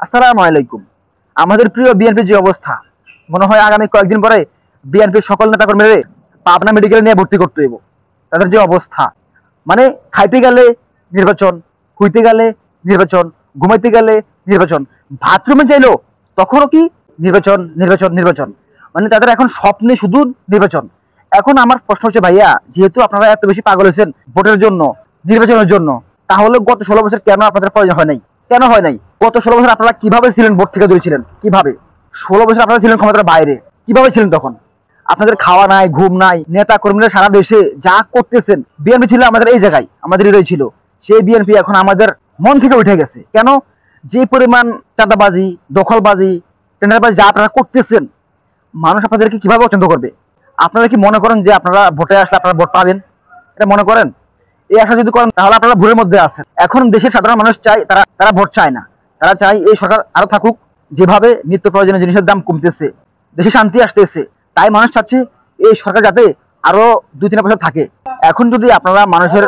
আসসালামু আলাইকুম। আমাদের প্রিয় বিএনপির যে অবস্থা, মনে হয় আগামী কয়েকদিন পরে বিএনপির সকল নেতাকর্মীদের পাবনা মেডিকেলে নিয়ে ভর্তি করতে হইব। তাদের যে অবস্থা, মানে খাইতে গেলে নির্বাচন, শুইতে গেলে নির্বাচন, ঘুমাইতে গেলে নির্বাচন, বাথরুমে চাইলো তখনও কি নির্বাচন নির্বাচন নির্বাচন। মানে তাদের এখন স্বপ্নে শুধু নির্বাচন। এখন আমার প্রশ্ন হচ্ছে, ভাইয়া, যেহেতু আপনারা এত বেশি পাগল হয়েছেন ভোটের জন্য, নির্বাচনের জন্য, তাহলে গত 16 বছর কেন আপনাদের প্রয়োজন হয় নাই? কেন হয় নাই? গত 16 বছর আপনারা কিভাবে ছিলেন? ভোট থেকে দূরে ছিলেন কিভাবে? 16 বছর আপনারা ছিলেন ক্ষমতার বাইরে, কিভাবে ছিলেন তখন? আপনাদের খাওয়া নাই, ঘুম নাই, নেতা কর্মীরা সারা দেশে যা করতেছেন। বিএনপি ছিল আমাদের এই জায়গায়, আমাদের হৃদয় ছিল। সেই বিএনপি এখন আমাদের মন থেকে উঠে গেছে। কেন? যে পরিমাণ চাঁদাবাজি, দখলবাজি, টেন্ডারবাজি যা আপনারা করতেছেন, মানুষ আপনাদেরকে কিভাবে পছন্দ করবে? আপনারা কি মনে করেন যে আপনারা ভোটে আসলে আপনারা ভোট পাবেন? এটা মনে করেন? এই আশা যদি করেন তাহলে আপনারা ভুলের মধ্যে আছেন। এখন দেশের সাধারণ মানুষ চায়, তারা তারা ভোট চায় না। তারা চায় এই সরকার আরো থাকুক। যেভাবে নিত্য প্রয়োজনীয় জিনিসের দাম কমতেছে, দেশে শান্তি আসতেছে, তাই মানুষ চাচ্ছে এই সরকার যাতে আরো 2-3 বছর থাকে। এখন যদি আপনারা মানুষের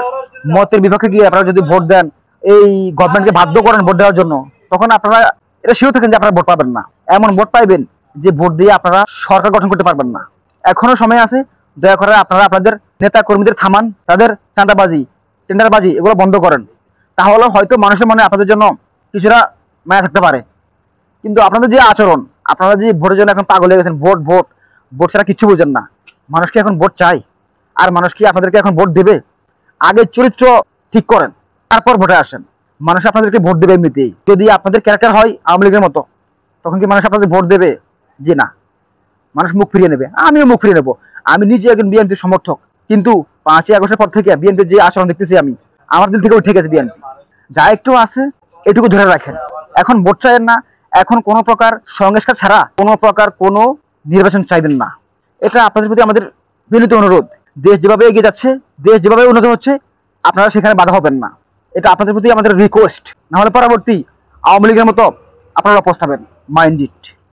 মতের বিপক্ষে গিয়ে আপনারা যদি ভোট দেন, এই গভর্নমেন্টকে বাধ্য করেন ভোট দেওয়ার জন্য, তখন আপনারা এটা শিওর থাকেন যে আপনারা ভোট পাবেন না। এমন ভোট পাইবেন যে ভোট দিয়ে আপনারা সরকার গঠন করতে পারবেন না। এখনো সময় আছে। দয়া করে আপনারা আপনাদের নেতা কর্মীদের থামান, তাদের চাঁদাবাজি, টেন্ডারবাজি এগুলো বন্ধ করেন। তাহলে হয়তো মানুষের মনে আপনাদের জন্য কিছুটা মায়া থাকতে পারে। কিন্তু আপনাদের যে আচরণ, আপনারা যে ভোটের জন্য এখন পাগল হয়ে গেছেন, ভোট ভোট ভোট ছাড়া কিছু বোঝেন না। মানুষ কি এখন ভোট চায়? আর মানুষ কি আপনাদেরকে এখন ভোট দেবে? আগে চরিত্র ঠিক করেন, তারপর ভোটে আসেন। মানুষ আপনাদেরকে ভোট দেবে এমনিতেই। যদি আপনাদের ক্যারেক্টার হয় আওয়ামী লীগের মতো, তখন কি মানুষ আপনাদের ভোট দেবে? যে না, মানুষ মুখ ফিরিয়ে নেবে। আমিও মুখ ফিরিয়ে নেবো। আমি নিজে একজন বিএনপির সমর্থক, কিন্তু 5ই আগস্টের পর থেকে বিএনপির যে আচরণ দেখতেছি আমি, আমার দিল থেকে উঠে গেছে বিএনপি। যা একটু আছে এটুকু ধরে রাখেন। এখন ভোট চাইেন না। এখন কোনো প্রকার সংস্কার ছাড়া কোনো প্রকার কোনো নির্বাচন চাইবেন না। এটা আপনাদের প্রতি আমাদের বিনীত অনুরোধ। দেশ যেভাবে এগিয়ে যাচ্ছে, দেশ যেভাবে উন্নত হচ্ছে, আপনারা সেখানে বাধা হবেন না। এটা আপনাদের প্রতি আমাদের রিকোয়েস্ট। নাহলে পরবর্তী আওয়ামী লীগের মতো আপনারা পস্তাবেন। Mind it.